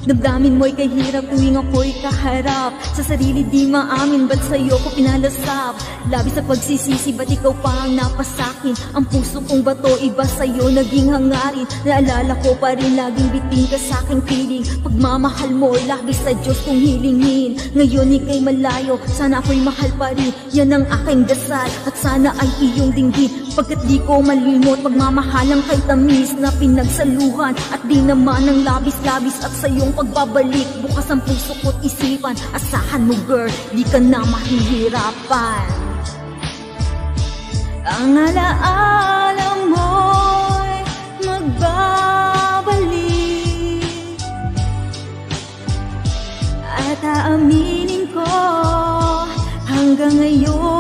Damdamin mo'y kahirap tuwing ako'y kaharap. Sa sarili di maamin, ba't sa'yo ko pinalasap? Labis sa pagsisisi, ba't ikaw pa ang napasakin? Ang puso kong bato, iba sa'yo naging hangarin. Naalala ko pa rin, laging biting ka sa'king piling. Pagmamahal mo, lagi sa Diyos kong hilingin. Ngayon ika'y malayo, sana ako'y mahal pa rin. Yan ang aking dasal, at sana ay iyong dinggin. Pagkat di ko malimot, pagmamahalang kay tamis na pinagsaluhan. At di naman ang labis-labis at sa'yong pagbabalik. Bukas ang puso ko't isipan, asahan mo girl, di ka na mahihirapan. Ang alaala mo'y magbabalik, at aaminin ko hanggang ngayon